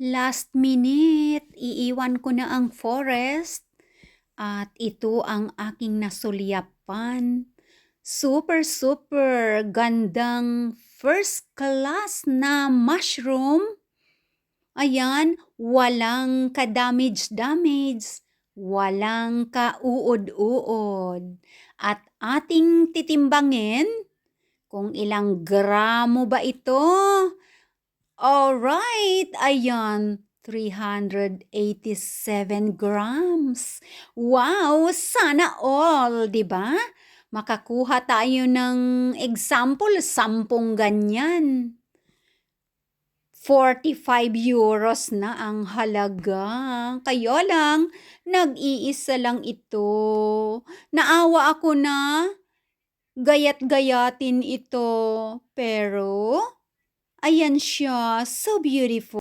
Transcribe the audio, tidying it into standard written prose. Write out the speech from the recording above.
Last minute, iiwan ko na ang forest at ito ang aking nasulyapan. Super, super gandang first class na mushroom. Ayan, walang ka-damage-damage, walang kauod-uod. At ating titimbangin kung ilang gramo ba ito. Alright, ayan, 387 grams. Wow, sana all, di ba? Makakuha tayo ng example, 10 ganyan. 45 euros na ang halaga. Kaya lang, nag-iisa lang ito. Naawa ako na gayat-gayatin ito. Pero, ayan siya, so beautiful.